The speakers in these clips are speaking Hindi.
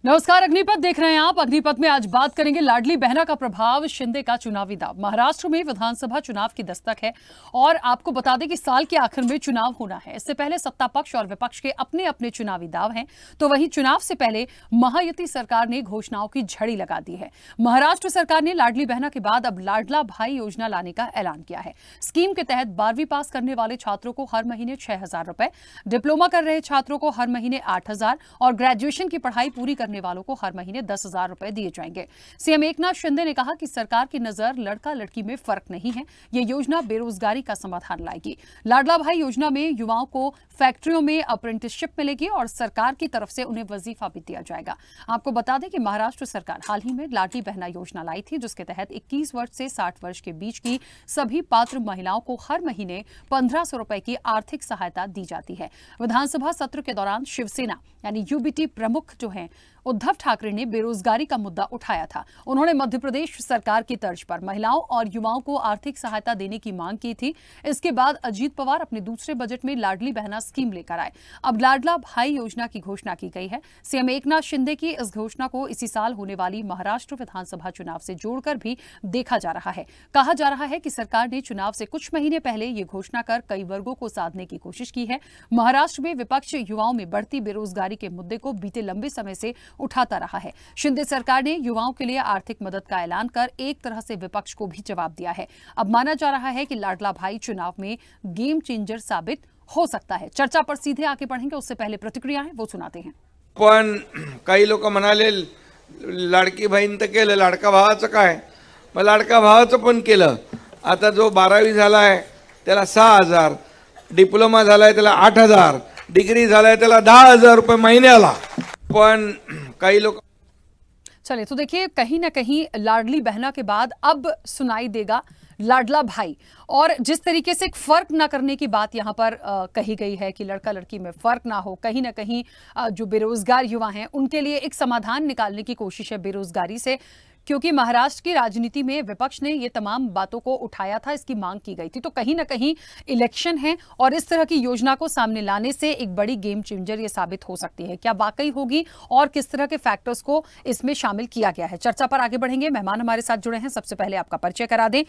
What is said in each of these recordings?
नमस्कार, अग्निपथ देख रहे हैं आप। अग्निपथ में आज बात करेंगे लाडली बहना का प्रभाव, शिंदे का चुनावी दाव। महाराष्ट्र में विधानसभा चुनाव की दस्तक है और आपको बता दें कि साल के आखिर में चुनाव होना है। इससे पहले सत्ता पक्ष और विपक्ष के अपने अपने चुनावी दाव हैं, तो वहीं चुनाव से पहले महायुति सरकार ने घोषणाओं की झड़ी लगा दी है। महाराष्ट्र सरकार ने लाडली बहना के बाद अब लाडला भाई योजना लाने का ऐलान किया है। स्कीम के तहत 12वीं पास करने वाले छात्रों को हर महीने 6,000 रुपए, डिप्लोमा कर रहे छात्रों को हर महीने 8,000 और ग्रेजुएशन की पढ़ाई पूरी करने वालों को हर महीने 10,000 रुपए दिए जाएंगे। सीएम एकनाथ शिंदे ने कहा कि सरकार की नजर लड़का लड़की में फर्क नहीं है, ये योजना बेरोजगारी का समाधान लाएगी। लाडला भाई योजना में युवाओं को फैक्ट्रियों में अप्रेंटिसशिप मिलेगी और सरकार की तरफ से उन्हें वजीफा भी दिया जाएगा। आपको बता दें कि महाराष्ट्र सरकार हाल ही में लाडली बहना योजना लाई थी, जिसके तहत 21 वर्ष से 60 वर्ष के बीच की सभी पात्र महिलाओं को हर महीने 1,500 रुपए की आर्थिक सहायता दी जाती है। विधानसभा सत्र के दौरान शिवसेना यानी यूबीटी प्रमुख जो हैं उद्धव ठाकरे ने बेरोजगारी का मुद्दा उठाया था। उन्होंने मध्य प्रदेश सरकार की तर्ज पर महिलाओं और युवाओं को आर्थिक सहायता देने की मांग की थी। इसके बाद अजीत पवार अपने दूसरे बजट में लाडली बहना स्कीम लेकर आए। अब लाडला भाई योजना की घोषणा की गई है। सीएम एकनाथ शिंदे की इस घोषणा को इसी साल होने वाली महाराष्ट्र विधानसभा चुनाव से जोड़कर भी देखा जा रहा है। कहा जा रहा है कि सरकार ने चुनाव से कुछ महीने पहले ये घोषणा कर कई वर्गों को साधने की कोशिश की है। महाराष्ट्र में विपक्ष युवाओं में बढ़ती बेरोजगारी के मुद्दे को बीते लंबे समय से उठाता रहा है। शिंदे सरकार ने युवाओं के लिए आर्थिक मदद का ऐलान कर एक तरह से विपक्ष को भी जवाब दिया है। अब माना जा रहा है कि लाडला भाई चुनाव में गेम चेंजर साबित हो सकता है। चर्चा पर सीधे आगे बढ़ेंगे, उससे पहले प्रतिक्रियाएं वो सुनाते हैं। पण काही लोक म्हणाले लाडकी बहीण तर केलं, लाडका भावाचं काय? मग लाडका भावाचं पण केलं। आता जो 12वी झालाय त्याला 6,000, डिप्लोमा झालाय त्याला 8,000, डिग्री झालाय त्याला 10,000 रुपये महिन्याला। पण काही लोक चलिए, तो देखिए कहीं ना कहीं लाडली बहना के बाद अब सुनाई देगा लाडला भाई। और जिस तरीके से एक फर्क ना करने की बात यहाँ पर कही गई है कि लड़का लड़की में फर्क ना हो, कहीं ना कहीं जो बेरोजगार युवा हैं उनके लिए एक समाधान निकालने की कोशिश है बेरोजगारी से, क्योंकि महाराष्ट्र की राजनीति में विपक्ष ने ये तमाम बातों को उठाया था, इसकी मांग की गई थी। तो कहीं ना कहीं इलेक्शन है और इस तरह की योजना को सामने लाने से एक बड़ी गेम चेंजर ये साबित हो सकती है। क्या वाकई होगी और किस तरह के फैक्टर्स को इसमें शामिल किया गया है? चर्चा पर आगे बढ़ेंगे। मेहमान हमारे साथ जुड़े हैं, सबसे पहले आपका परिचय करा दें।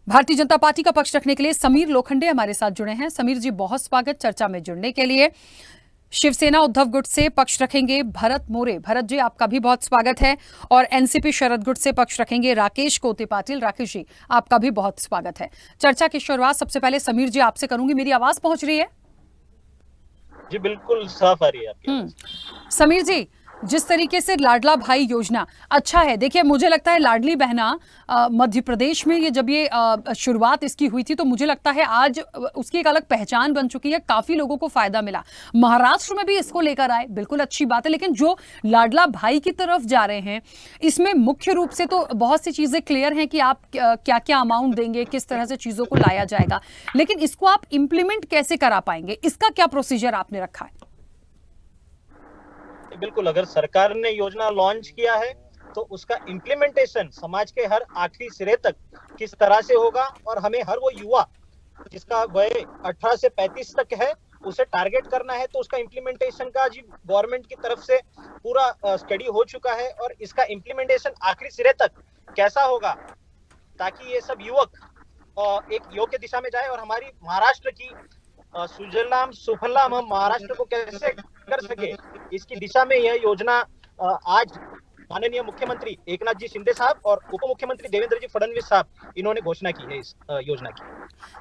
भारतीय जनता पार्टी का पक्ष रखने के लिए समीर लोखंडे हमारे साथ जुड़े हैं। समीर जी, बहुत स्वागत चर्चा में जुड़ने के लिए। शिवसेना उद्धव गुट से पक्ष रखेंगे भरत मोरे। भरत जी, आपका भी बहुत स्वागत है। और एनसीपी शरद गुट से पक्ष रखेंगे राकेश कोते पाटिल। राकेश जी, आपका भी बहुत स्वागत है। चर्चा की शुरुआत सबसे पहले समीर जी आपसे करूंगी। मेरी आवाज पहुंच रही है? जी बिल्कुल साफ आ रही है आपकी। समीर जी, जिस तरीके से लाडला भाई योजना अच्छा है, देखिए मुझे लगता है लाडली बहना मध्य प्रदेश में ये जब ये शुरुआत इसकी हुई थी तो मुझे लगता है आज उसकी एक अलग पहचान बन चुकी है, काफी लोगों को फायदा मिला। महाराष्ट्र में भी इसको लेकर आए, बिल्कुल अच्छी बात है। लेकिन जो लाडला भाई की तरफ जा रहे हैं, इसमें मुख्य रूप से तो बहुत सी चीजें क्लियर हैं कि आप क्या क्या अमाउंट देंगे, किस तरह से चीजों को लाया जाएगा, लेकिन इसको आप इंप्लीमेंट कैसे करा पाएंगे, इसका क्या प्रोसीजर आपने रखा है? बिल्कुल, अगर सरकार ने योजना लॉन्च किया है तो उसका इम्प्लीमेंटेशन समाज के हर आखिरी सिरे तक किस तरह से होगा, और हमें हर वो युवा जिसका वय 18 से 35 तक है उसे टारगेट करना है। तो उसका इम्प्लीमेंटेशन का जी गवर्नमेंट की तरफ से पूरा स्टडी हो चुका है, और इसका इम्प्लीमेंटेशन आखिरी सिरे तक कैसा होगा ताकि ये सब युवक एक योग्य दिशा में जाए और हमारी महाराष्ट्र की सुजलाम सुफलाम हम महाराष्ट्र को कैसे कर सके, इसकी दिशा में यह योजना आज माननीय मुख्यमंत्री एकनाथ जी शिंदे साहब और उप मुख्यमंत्री देवेंद्र जी फडणवीस साहब इन्होंने घोषणा की है इस योजना की।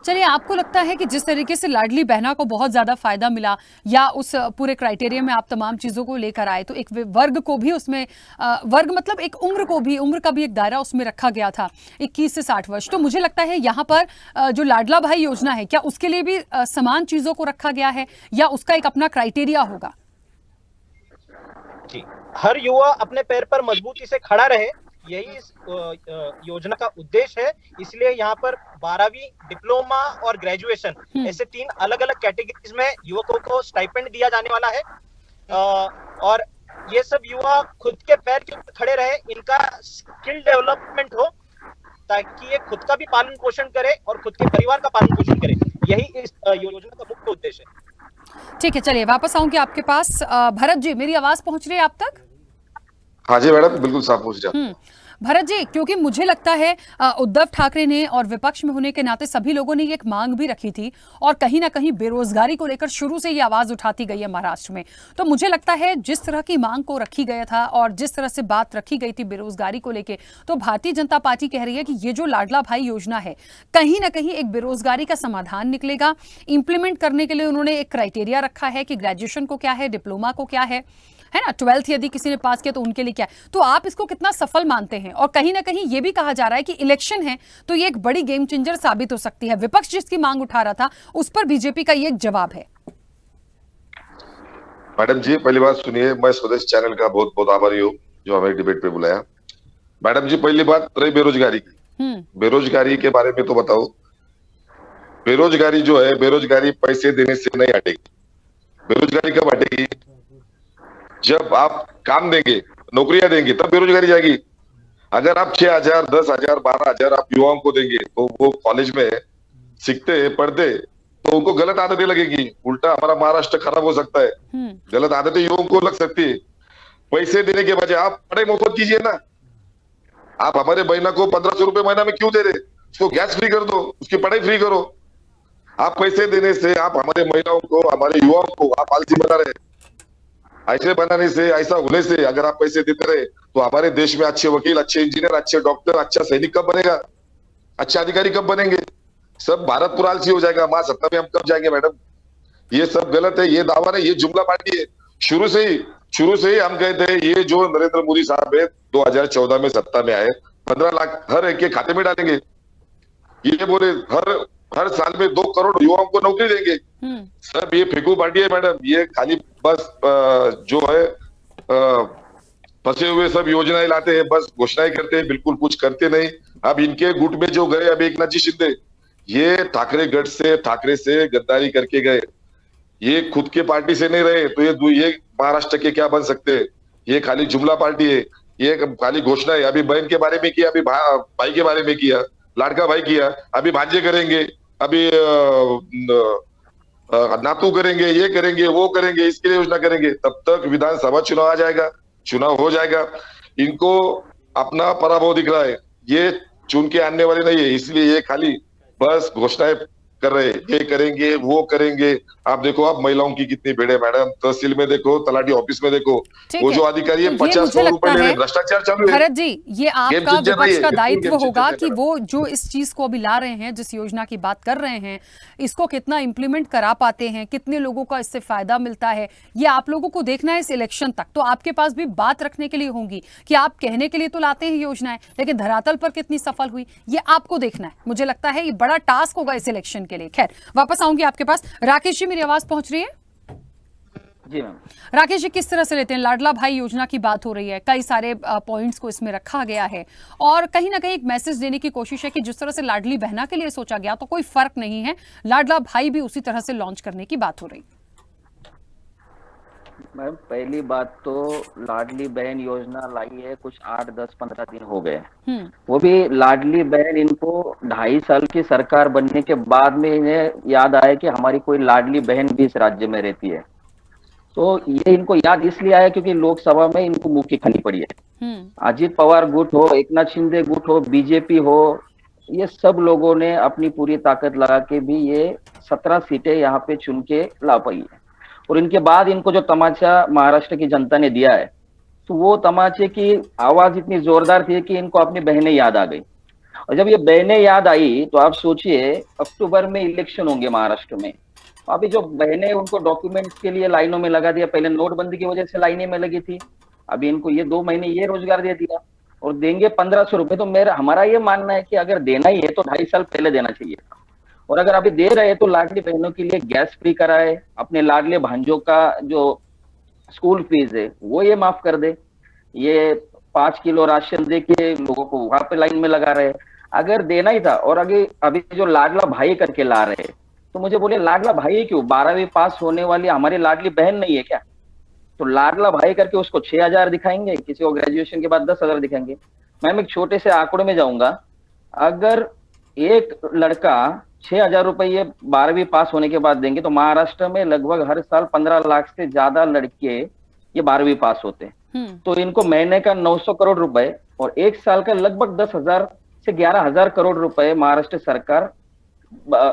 चलिए, आपको लगता है कि जिस तरीके से लाडली बहना को बहुत ज्यादा फायदा मिला, या उस पूरे क्राइटेरिया में आप तमाम चीजों को लेकर आए, तो एक वर्ग को भी उसमें वर्ग मतलब एक उम्र का भी एक दायरा उसमें रखा गया था 21 से 60 वर्ष। तो मुझे लगता है यहाँ पर जो लाडला भाई योजना है, क्या उसके लिए भी समान चीजों को रखा गया है या उसका एक अपना क्राइटेरिया होगा? जी, हर युवा अपने पैर पर मजबूती से खड़ा रहे, यही इस योजना का उद्देश्य है। इसलिए यहाँ पर 12वीं, डिप्लोमा और ग्रेजुएशन ऐसे 3 अलग अलग कैटेगरीज में युवकों को स्टाइपेंड दिया जाने वाला है। और ये सब युवा खुद के पैर के ऊपर खड़े रहे, इनका स्किल डेवलपमेंट हो ताकि ये खुद का भी पालन पोषण करे और खुद के परिवार का पालन पोषण करे। यही इस योजना का मुख्य उद्देश्य है। ठीक है, चलिए वापस आऊंगी आपके पास। भरत जी, मेरी आवाज पहुंच रही है आप तक? हाँ जी मैडम, बिल्कुल साफ पूछ जा। भरत जी, क्योंकि मुझे लगता है उद्धव ठाकरे ने और विपक्ष में होने के नाते सभी लोगों ने एक मांग भी रखी थी और कहीं ना कहीं बेरोजगारी को लेकर शुरू से ये आवाज उठाती गई है महाराष्ट्र में। तो मुझे लगता है जिस तरह की मांग को रखी गया था और जिस तरह से बात रखी गई थी बेरोजगारी को लेकर, तो भारतीय जनता पार्टी कह रही है कि ये जो लाडला भाई योजना है कहीं ना कहीं एक बेरोजगारी का समाधान निकलेगा। इंप्लीमेंट करने के लिए उन्होंने एक क्राइटेरिया रखा है कि ग्रेजुएशन को क्या है, डिप्लोमा को क्या है ना, 12th यदि किसी ने पास किया तो उनके लिए क्या है। तो आप इसको कितना सफल मानते हैं? और कहीं ना कहीं ये भी कहा जा रहा है कि इलेक्शन है तो ये एक बड़ी गेम चेंजर साबित हो सकती है। विपक्ष जिसकी मांग उठा रहा था उस पर बीजेपी का ये एक जवाब है। मैडम जी, पहली बात सुनिए, मैं स्वदेश चैनल का बहुत बहुत आभारी हूँ जो हमें डिबेट पे बुलाया। मैडम जी, पहली बात रही बेरोजगारी की। बेरोजगारी के बारे में तो बताओ। बेरोजगारी जो है, बेरोजगारी पैसे देने से नहीं हटेगी। बेरोजगारी कब हटेगी? जब आप काम देंगे, नौकरियां देंगे, तब बेरोजगारी जाएगी। अगर आप 6,000, 10,000, 12,000 आप युवाओं को देंगे तो वो कॉलेज में सीखते पढ़ते तो उनको गलत आदतें लगेगी, उल्टा हमारा महाराष्ट्र खराब हो सकता है। गलत आदतें युवाओं को लग सकती है। पैसे देने के बजाय आप पढ़ाई मुफ्त कीजिए ना। आप हमारे बहना को 1,500 रुपए महीना में क्यों दे रहे? उसको गैस फ्री कर दो, उसकी पढ़ाई फ्री करो। आप पैसे देने से आप हमारे महिलाओं को, हमारे युवाओं को आप आलसी बना रहे। ऐसे बनाने से, ऐसा होने से अगर आप पैसे देते रहे तो हमारे देश में अच्छे वकील, अच्छे इंजीनियर, अच्छे डॉक्टर, अच्छा सैनिक कब बनेगा? अच्छे अधिकारी कब बनेंगे? सब भारत पूरा आलसी हो जाएगा। मां सत्ता में हम कब जाएंगे? मैडम, ये सब गलत है। ये दावा नहीं, ये जुमला बांटी है। शुरू से ही हम कहते हैं ये जो नरेंद्र मोदी साहब है 2014 में सत्ता में आए, 15 लाख हर एक के खाते में डालेंगे। ये बोले हर साल में 2 करोड़ युवाओं को नौकरी देंगे। सब ये फेंकू बांटी है मैडम। ये खाली बस जो है फंसे हुए सब योजनाएं लाते हैं, बस घोषणाएं करते हैं, बिल्कुल कुछ करते नहीं। अब इनके गुट में जो गए, अब एकनाथ जी शिंदे, ये ठाकरे गढ़ से, ठाकरे से गद्दारी करके गए। ये खुद के पार्टी से नहीं रहे तो ये महाराष्ट्र के क्या बन सकते हैं? ये खाली जुमला पार्टी है, ये खाली घोषणा है। अभी बहन के बारे में किया, अभी भाई के बारे में किया, लाड़का भाई किया, अभी भांजे करेंगे, अभी नातू करेंगे, ये करेंगे, वो करेंगे, इसके लिए योजना करेंगे। तब तक विधानसभा चुनाव आ जाएगा, चुनाव हो जाएगा। इनको अपना पराभव दिख रहा है, ये चुन के आने वाले नहीं है, इसलिए ये खाली बस घोषणाएं कर रहे हैं। ये करेंगे, वो करेंगे। आप देखो, आप महिलाओं की कितनी भीड़ है मैडम। तहसील में देखो, तलाटी ऑफिस में देखो, वो जो अधिकारी है 50 रुपए ले रहे हैं। भ्रष्टाचार चालू है। भरत जी, ये आपका विपक्ष का दायित्व होगा कि वो जो इस चीज को अभी ला रहे हैं, जिस योजना की बात कर रहे हैं, इसको कितना इंप्लीमेंट करा पाते हैं, कितने लोगों का इससे फायदा मिलता है, ये आप लोगों को देखना है इस इलेक्शन तक। तो आपके पास भी बात रखने के लिए होंगी कि आप कहने के लिए तो लाते हैं योजनाएं, लेकिन धरातल पर कितनी सफल हुई ये आपको देखना है। मुझे लगता है ये बड़ा टास्क होगा इस इलेक्शन के लिए। खैर, वापस आऊंगी आपके पास। राकेश जी, मेरी आवाज पहुंच रही है? जी मैम। राकेश जी, किस तरह से लेते हैं? लाडला भाई योजना की बात हो रही है, कई सारे पॉइंट्स को इसमें रखा गया है और कहीं ना कहीं एक मैसेज देने की कोशिश है कि जिस तरह से लाडली बहना के लिए सोचा गया तो कोई फर्क नहीं है, लाडला भाई भी उसी तरह से लॉन्च करने की बात हो रही। मैम, पहली बात तो लाडली बहन योजना लाई है कुछ 8, 10, 15 दिन हो गए। वो भी लाडली बहन इनको 2.5 साल की सरकार बनने के बाद में इन्हें याद आया कि हमारी कोई लाडली बहन भी इस राज्य में रहती है। तो ये इनको याद इसलिए आया क्योंकि लोकसभा में इनको मुंह की खानी पड़ी है। अजीत पवार गुट हो, एकनाथ शिंदे गुट हो, बीजेपी हो, ये सब लोगों ने अपनी पूरी ताकत लगा के भी ये 17 सीटें यहाँ पे चुन के ला पाई है। और इनके बाद इनको जो तमाचा महाराष्ट्र की जनता ने दिया है, तो वो तमाचे की आवाज इतनी जोरदार थी कि इनको अपनी बहनें याद आ गई। और जब ये बहनें याद आई तो आप सोचिए, अक्टूबर में इलेक्शन होंगे महाराष्ट्र में। अभी जो बहनें उनको डॉक्यूमेंट्स के लिए लाइनों में लगा दिया, पहले नोटबंदी की वजह से लाइनें में लगी थी, अभी इनको ये 2 महीने ये रोजगार दे दिया और देंगे 1,500 रुपए। तो हमारा ये मानना है कि अगर देना ही है तो 2.5 साल पहले देना चाहिए। और अगर अभी दे रहे हैं तो लाडली बहनों के लिए गैस फ्री कराए, अपने लाडले भांजों का जो स्कूल फीस है वो ये माफ कर दे, ये 5 किलो राशन दे के लोगों को वहां पे लाइन में लगा रहे। अगर देना ही था, और अभी जो लाडला भाई करके ला रहे हैं, तो मुझे बोले लाडला भाई क्यों? 12वीं पास होने वाली हमारी लाडली बहन नहीं है क्या? तो लाडला भाई करके उसको 6,000 दिखाएंगे, किसी को ग्रेजुएशन के बाद 10,000 दिखाएंगे। मैम, एक छोटे से आंकड़े में जाऊंगा, अगर एक लड़का 6,000 रुपये 12वीं पास होने के बाद देंगे तो महाराष्ट्र में लगभग हर साल 15 लाख से ज्यादा लड़के ये 12वीं पास होते हैं। तो इनको महीने का 900 करोड़ रुपए और एक साल का लगभग 10,000 से 11,000 करोड़ रुपए महाराष्ट्र सरकार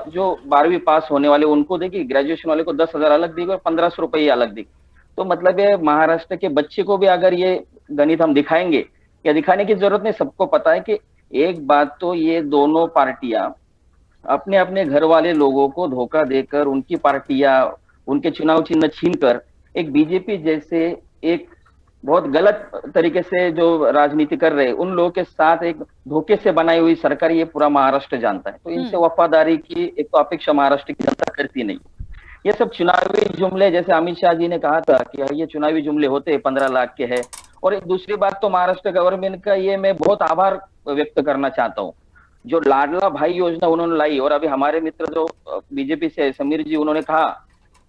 जो 12वीं पास होने वाले उनको देगी, ग्रेजुएशन वाले को 10,000 अलग देगी और 1,500 रुपए अलग देगी। तो मतलब ये महाराष्ट्र के बच्चे को भी अगर ये गणित हम दिखाएंगे, या दिखाने की जरूरत नहीं, सबको पता है कि एक बात तो ये दोनों पार्टियां अपने अपने घर वाले लोगों को धोखा देकर, उनकी पार्टियां उनके चुनाव चिन्ह छीनकर एक बीजेपी जैसे एक बहुत गलत तरीके से जो राजनीति कर रहे हैं उन लोगों के साथ एक धोखे से बनाई हुई सरकार ये पूरा महाराष्ट्र जानता है। तो इनसे वफादारी की एक तो अपेक्षा महाराष्ट्र की जनता करती नहीं। ये सब चुनावी जुमले, जैसे अमित शाह जी ने कहा था कि ये चुनावी जुमले होते हैं, 15 लाख के है। और एक दूसरी बात तो महाराष्ट्र गवर्नमेंट का ये मैं बहुत आभार व्यक्त करना चाहता हूँ, जो लाडला भाई योजना उन्होंने लाई। और अभी हमारे मित्र जो बीजेपी से समीर जी, उन्होंने कहा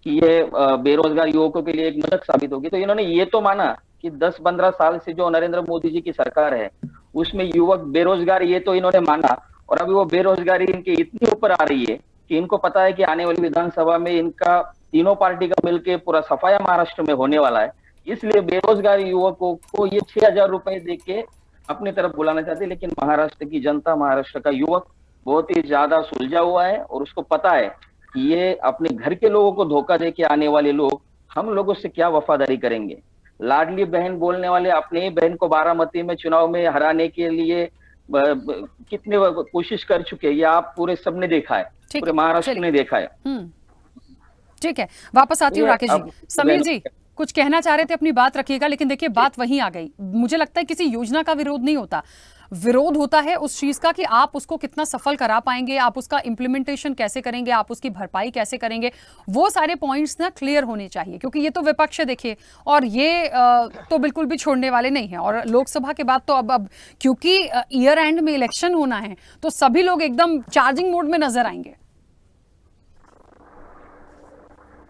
कि ये बेरोजगार युवकों के लिए एक मदद साबित होगी। तो इन्होंने ये तो माना कि 10-15 साल से जो नरेंद्र मोदी जी की सरकार है उसमें युवक बेरोजगार, ये तो इन्होंने माना। और अभी वो बेरोजगारी इनके इतनी ऊपर आ रही है कि इनको पता है कि आने वाली विधानसभा में इनका तीनों पार्टी का मिलकर पूरा सफाया महाराष्ट्र में होने वाला है। इसलिए बेरोजगार युवकों को ये 6,000 रुपए देके अपनी तरफ बुलाना चाहते हैं। लेकिन महाराष्ट्र की जनता, महाराष्ट्र का युवक बहुत ही ज्यादा सुलझा हुआ है और उसको पता है कि ये अपने घर के लोगों को धोखा देके आने वाले लोग हम लोगों से क्या वफादारी करेंगे। लाडली बहन बोलने वाले अपने ही बहन को बारामती में चुनाव में हराने के लिए कितने कोशिश कर चुके हैं, ये आप पूरे सबने देखा है, पूरे महाराष्ट्र ने देखा है। ठीक है, वापस आती हूँ राकेश जी। समीर जी कुछ कहना चाह रहे थे, अपनी बात रखिएगा, लेकिन देखिए बात वहीं आ गई। मुझे लगता है किसी योजना का विरोध नहीं होता, विरोध होता है उस चीज का कि आप उसको कितना सफल करा पाएंगे, आप उसका इंप्लीमेंटेशन कैसे करेंगे, आप उसकी भरपाई कैसे करेंगे। वो सारे पॉइंट्स ना क्लियर होने चाहिए, क्योंकि ये तो विपक्ष है देखिए, और ये तो बिल्कुल भी छोड़ने वाले नहीं है। और लोकसभा के बाद तो अब क्योंकि ईयर एंड में इलेक्शन होना है तो सभी लोग एकदम चार्जिंग मोड में नजर आएंगे।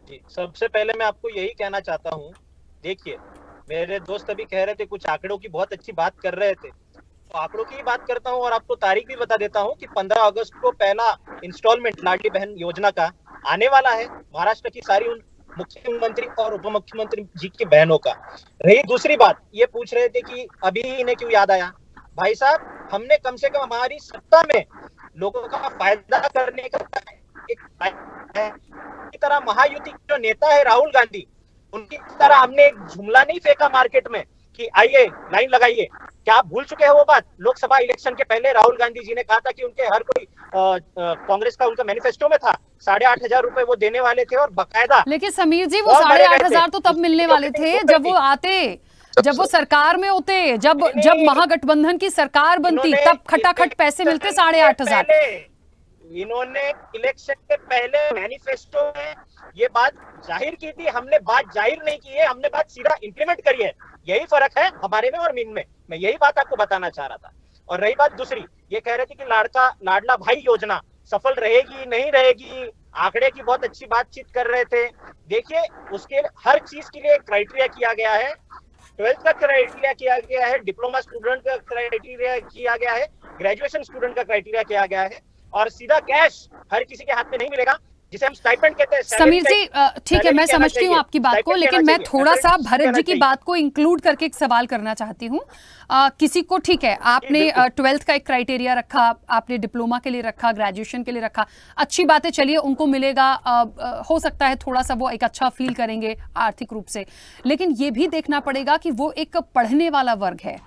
जी, सबसे पहले मैं आपको यही कहना चाहता हूँ, देखिए मेरे दोस्त अभी कह रहे थे, कुछ आंकड़ों की बहुत अच्छी बात कर रहे थे, तो आंकड़ों की बात करता हूँ और आपको तारीख भी बता देता हूँ कि 15 अगस्त को पहला इंस्टॉलमेंट लाडली बहन योजना का आने वाला है महाराष्ट्र की सारी उन मुख्यमंत्री और उप मुख्यमंत्री जी की बहनों का। रही दूसरी बात, ये पूछ रहे थे कि अभी इन्हें क्यों याद आया। भाई साहब, हमने कम से कम हमारी सत्ता में लोगों का फायदा करने का एक की तरह महायुति के जो नेता है राहुल गांधी, उनकी तरह हमने एक जुमला नहीं फेंका मार्केट में कि आइए लाइन लगाइए। क्या आप भूल चुके हैं वो बात? लोकसभा इलेक्शन के पहले राहुल गांधी जी ने कहा था कि उनके हर कोई कांग्रेस का उनका मैनिफेस्टो में था 8,500 रुपए वो देने वाले थे और बकायदा। लेकिन समीर जी, वो 8,500 तो तब मिलने वाले थे जब वो आते, जब वो सरकार में होते, जब महागठबंधन की सरकार बनती, तब खटाखट पैसे मिलते 8,500। इन्होंने इलेक्शन के पहले मैनिफेस्टो में ये बात जाहिर की थी, हमने बात जाहिर नहीं की है, हमने बात सीधा इंप्लीमेंट करी है। यही फर्क है हमारे में और इनमें, मैं यही बात आपको बताना चाह रहा था। और रही बात दूसरी, ये कह रहे थे कि लाडला भाई योजना सफल रहेगी नहीं रहेगी, आंकड़े की बहुत अच्छी बातचीत कर रहे थे। देखिए, उसके हर चीज के लिए क्राइटेरिया किया गया है, 12th का क्राइटेरिया किया गया है, डिप्लोमा स्टूडेंट का क्राइटेरिया किया गया है, ग्रेजुएशन स्टूडेंट का क्राइटेरिया किया गया है, और सीधा कैश हर किसी के हाथ में नहीं मिलेगा, जिसे हम स्टाइपेंड कहते हैं। समीर जी ठीक है, मैं समझती हूँ आपकी बात को, लेकिन मैं थोड़ा सा भरत जी की बात को इंक्लूड करके एक सवाल करना चाहती हूँ। किसी को, ठीक है, आपने 12th का एक क्राइटेरिया रखा, आपने डिप्लोमा के लिए रखा, ग्रेजुएशन के लिए रखा, अच्छी बात है, चलिए उनको मिलेगा, हो सकता है थोड़ा सा वो एक अच्छा फील करेंगे आर्थिक रूप से, लेकिन ये भी देखना पड़ेगा कि वो एक पढ़ने वाला वर्ग है।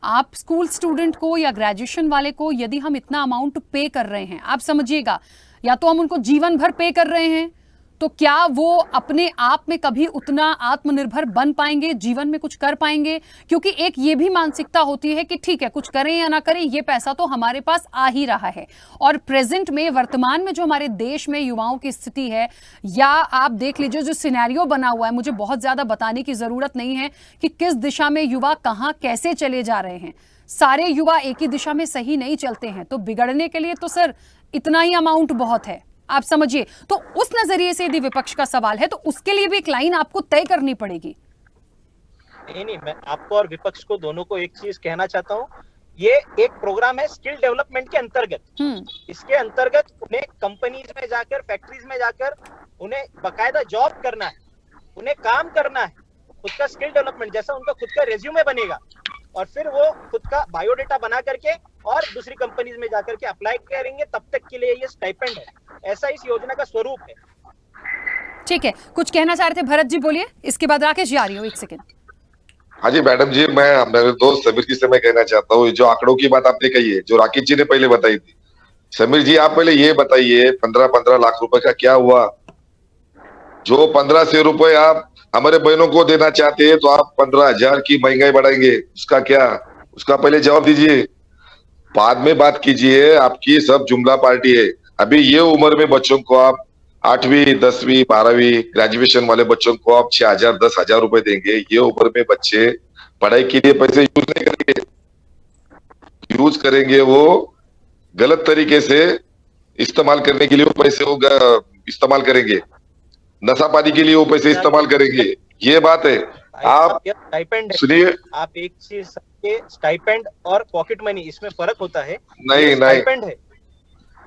आप स्कूल स्टूडेंट को या ग्रेजुएशन वाले को यदि हम इतना अमाउंट पे कर रहे हैं, आप समझिएगा, या तो हम उनको जीवन भर पे कर रहे हैं, तो क्या वो अपने आप में कभी उतना आत्मनिर्भर बन पाएंगे, जीवन में कुछ कर पाएंगे? क्योंकि एक ये भी मानसिकता होती है कि ठीक है, कुछ करें या ना करें, ये पैसा तो हमारे पास आ ही रहा है। और प्रेजेंट में, वर्तमान में जो हमारे देश में युवाओं की स्थिति है, या आप देख लीजिए जो सिनेरियो बना हुआ है, मुझे बहुत ज्यादा बताने की जरूरत नहीं है कि किस दिशा में युवा कहाँ कैसे चले जा रहे हैं। सारे युवा एक ही दिशा में सही नहीं चलते हैं, तो बिगड़ने के लिए तो सर इतना ही अमाउंट बहुत है, आप समझिए। तो उस नजरिए से यदि विपक्ष का सवाल है तो उसके लिए भी एक लाइन आपको तय करनी पड़ेगी। नहीं, मैं आपको और विपक्ष को दोनों को एक चीज कहना चाहता हूँ, ये एक प्रोग्राम है स्किल डेवलपमेंट के अंतर्गत। इसके अंतर्गत उन्हें कंपनीज में जाकर, फैक्ट्रीज में जाकर उन्हें बकायदा जॉब करना है, उन्हें काम करना है, खुद का स्किल डेवलपमेंट, जैसा उनका खुद का रेज्यूमे बनेगा और फिर वो खुद का बायोडेटा बना करके और दूसरी कंपनीज में जाकर के अप्लाई करेंगे, तब तक के लिए ये स्टाइपेंड है। ऐसा इस योजना का स्वरूप है। ठीक है, कुछ कहना चाह रहे थे भरत जी, बोलिए, इसके बाद राकेश जी आ रही हो, एक सेकंड। हाँ जी मैडम जी, मैं मेरे दोस्त समीर जी से मैं कहना चाहता हूँ, जो आंकड़ों की बात आपने कही है, जो राकेश जी ने पहले बताई थी, समीर जी आप पहले ये बताइए 15-15 लाख रुपए का क्या हुआ? जो 1500 रुपए आप हमारे बहनों को देना चाहते हैं तो आप 15,000 की महंगाई बढ़ाएंगे, उसका क्या? उसका पहले जवाब दीजिए, बाद में बात कीजिए। आपकी सब जुमला पार्टी है। अभी ये उम्र में बच्चों को आप 8वीं 10वीं 12वीं ग्रेजुएशन वाले बच्चों को आप 6,000 10,000 रुपए देंगे। ये उम्र में बच्चे पढ़ाई के लिए पैसे यूज नहीं करेंगे, यूज करेंगे वो गलत तरीके से इस्तेमाल करने के लिए, वो पैसे वो इस्तेमाल करेंगे, नशा पानी के लिए वो पैसे इस्तेमाल करेंगे। ये बात है। आप स्टाइपेंड सुनिए, आप एक चीज के स्टाइपेंड और पॉकेट मनी, इसमें फर्क होता है। नहीं स्टाइपेंड है,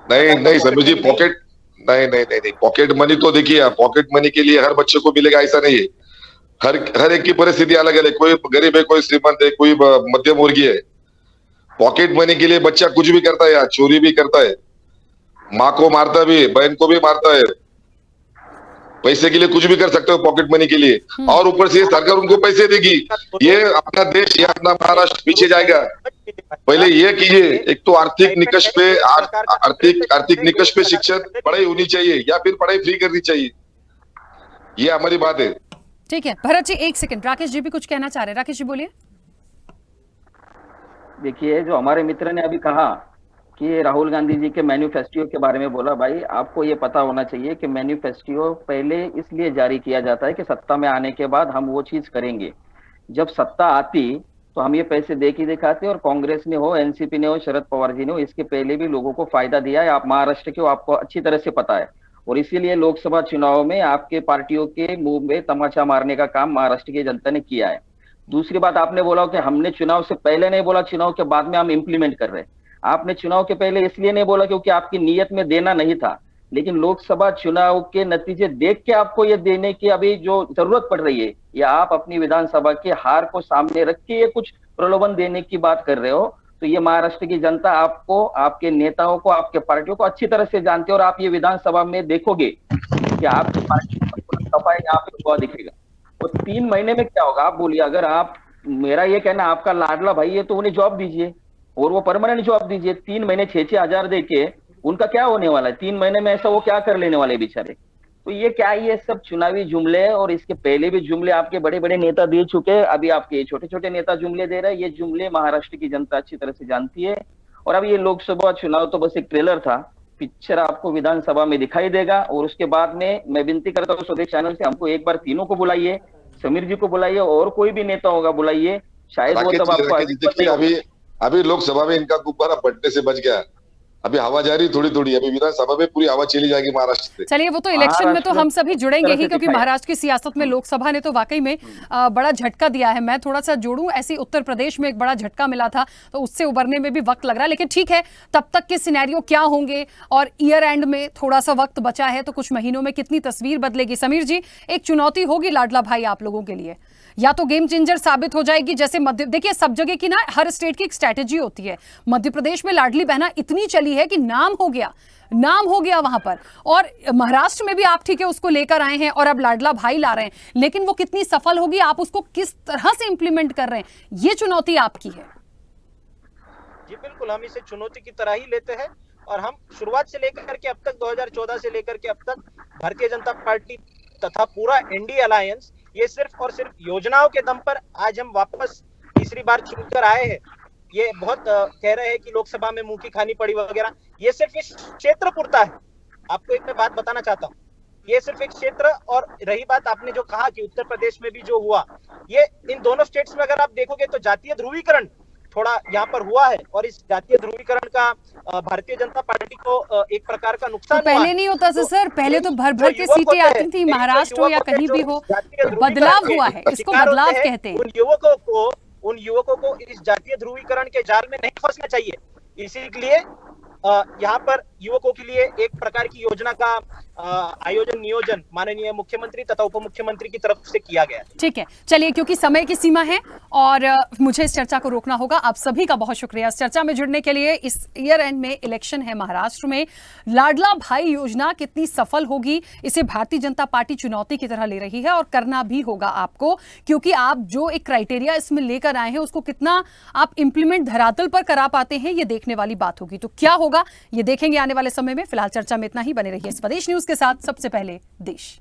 नहीं समीर जी, पॉकेट नहीं, पॉकेट मनी तो देखिए, पॉकेट मनी के लिए हर बच्चे को मिलेगा ऐसा नहीं है। हर एक की परिस्थिति अलग अलग, कोई गरीब है, कोई श्रीमंत है, कोई मध्यम वर्गीय है। पॉकेट मनी के लिए बच्चा कुछ भी करता है, चोरी भी करता है, माँ को मारता भी, बहन को भी मारता है, पैसे के लिए कुछ भी कर सकते हो पॉकेट मनी के लिए। और ऊपर से सरकार उनको पैसे देगी। ये अपना देश, ये अपना महाराष्ट्र पीछे जाएगा। पहले ये कीजिए, एक तो आर्थिक निकष पे आर्थिक निकष पे शिक्षण पढ़ाई होनी चाहिए या फिर पढ़ाई फ्री करनी चाहिए। ये हमारी बात है। ठीक है भरत जी, एक सेकंड, राकेश जी भी कुछ कहना चाह रहे हैं। राकेश जी बोलिए। देखिए, जो हमारे मित्र ने अभी कहा कि राहुल गांधी जी के मैनिफेस्टो के बारे में बोला, भाई आपको ये पता होना चाहिए कि मैनिफेस्टो पहले इसलिए जारी किया जाता है कि सत्ता में आने के बाद हम वो चीज करेंगे। जब सत्ता आती तो हम ये पैसे दे के दिखाते, और कांग्रेस ने हो, एनसीपी ने हो, शरद पवार जी ने हो, इसके पहले भी लोगों को फायदा दिया है। आप महाराष्ट्र के हो, आपको अच्छी तरह से पता है। और इसीलिए लोकसभा चुनाव में आपके पार्टियों के मुंह में तमाचा मारने का काम महाराष्ट्र की जनता ने किया है। दूसरी बात, आपने बोला कि हमने चुनाव से पहले नहीं बोला, चुनाव के बाद में हम इम्प्लीमेंट कर रहे हैं। आपने चुनाव के पहले इसलिए नहीं बोला क्योंकि आपकी नीयत में देना नहीं था, लेकिन लोकसभा चुनाव के नतीजे देख के आपको ये देने की अभी जो जरूरत पड़ रही है, या आप अपनी विधानसभा की हार को सामने रख के ये कुछ प्रलोभन देने की बात कर रहे हो, तो ये महाराष्ट्र की जनता आपको, आपके नेताओं को, आपके पार्टियों को अच्छी तरह से जानती है। और आप ये विधानसभा में देखोगे कि आपकी पार्टी सफाई यहाँ पे हुआ दिखेगा। तो 3 महीने में क्या होगा आप बोलिए? अगर आप, मेरा ये कहना, आपका लाडला भाई है तो उन्हें जॉब दीजिए, और वो परमानेंट जॉब दीजिए। 3 महीने 6-6 हजार दे के उनका क्या होने वाला है? 3 महीने में ऐसा वो क्या कर लेने वाले बेचारे? तो ये क्या, ये सब चुनावी जुमले, और इसके पहले भी जुमले आपके बड़े बड़े नेता दे चुके हैं, अभी आपके छोटे छोटे नेता जुमले दे रहे हैं। ये जुमले महाराष्ट्र की जनता अच्छी तरह से जानती है। और अब ये लोकसभा चुनाव तो बस एक ट्रेलर था, पिक्चर आपको विधानसभा में दिखाई देगा। और उसके बाद में मैं विनती करता हूँ स्वदेश चैनल से, हमको एक बार तीनों को बुलाइए, समीर जी को बुलाइए, और कोई भी नेता होगा बुलाइए, शायद वो तब आपको। अभी लोकसभा में इनका गुब्बारा फटने से बच गया, अभी हवा जा रही थोड़ी थोड़ी, अभी विधानसभा में पूरी हवा चली जाएगी महाराष्ट्र से। चलिए, वो तो इलेक्शन में तो हम सभी जुड़ेंगे ही, क्योंकि महाराष्ट्र की सियासत में लोकसभा ने तो वाकई में बड़ा झटका दिया है। मैं थोड़ा सा जोड़ूं, ऐसी उत्तर प्रदेश में एक बड़ा झटका मिला था, तो उससे उबरने में भी वक्त लग रहा है। लेकिन ठीक है, तब तक के सिनेरियो क्या होंगे, और ईयर एंड में थोड़ा सा वक्त बचा है, तो कुछ महीनों में कितनी तस्वीर बदलेगी। समीर जी, एक चुनौती होगी लाडला भाई आप लोगों के लिए, या तो गेम चेंजर साबित हो जाएगी, जैसे मध्य, देखिए सब जगह की ना, हर स्टेट की एक स्ट्रैटेजी होती है। मध्य प्रदेश में लाडली बहना इतनी चली है कि नाम हो गया वहां पर, और महाराष्ट्र में भी आप ठीक है उसको लेकर आए हैं, और अब लाडला भाई ला रहे हैं, लेकिन वो कितनी सफल होगी, आप उसको किस तरह से इंप्लीमेंट कर रहे हैं, ये चुनौती आपकी है। जी बिल्कुल, हम इसे चुनौती की तरह ही लेते हैं, और हम शुरुआत से लेकर के अब तक 2014 से लेकर के अब तक भारतीय जनता पार्टी तथा पूरा एनडीए अलायंस, ये सिर्फ और सिर्फ योजनाओं के दम पर आज हम वापस तीसरी बार चुनकर आए हैं। ये बहुत कह रहे हैं कि लोकसभा में मुंह की खानी पड़ी वगैरह, ये सिर्फ इस क्षेत्र पुरता है। आपको एक मैं बात बताना चाहता हूँ, ये सिर्फ एक क्षेत्र। और रही बात आपने जो कहा कि उत्तर प्रदेश में भी जो हुआ, ये इन दोनों स्टेट्स में अगर आप देखोगे तो जातीय ध्रुवीकरण थोड़ा यहाँ पर हुआ है, और इस जातीय ध्रुवीकरण का भारतीय जनता पार्टी को एक प्रकार का नुकसान तो पहले नहीं होता सर, पहले तो भर भर के सीटें आती थी, महाराष्ट्र हो या कहीं भी हो, बदलाव हुआ है, इसको बदलाव कहते हैं। उन युवकों को इस जातीय ध्रुवीकरण के जाल में नहीं फंसना चाहिए। इसीलिए यहाँ पर युवकों के लिए एक प्रकार की योजना का आयोजन नियोजन माननीय मुख्यमंत्री तथा उप मुख्यमंत्री की तरफ से किया गया है। ठीक है, चलिए, क्योंकि समय की सीमा है और मुझे इस चर्चा को रोकना होगा। आप सभी का बहुत शुक्रिया इस चर्चा में जुड़ने के लिए। इस ईयर एंड में इलेक्शन है महाराष्ट्र में, लाडला भाई योजना कितनी सफल होगी, इसे भारतीय जनता पार्टी चुनौती की तरह ले रही है और करना भी होगा आपको, क्योंकि आप जो एक क्राइटेरिया इसमें लेकर आए हैं उसको कितना आप इंप्लीमेंट धरातल पर करा पाते हैं, ये देखने वाली बात होगी। तो क्या होगा ये देखेंगे आने वाले समय में। फिलहाल चर्चा में इतना ही। बने रहिए स्वदेश न्यूज के साथ, सबसे पहले देश।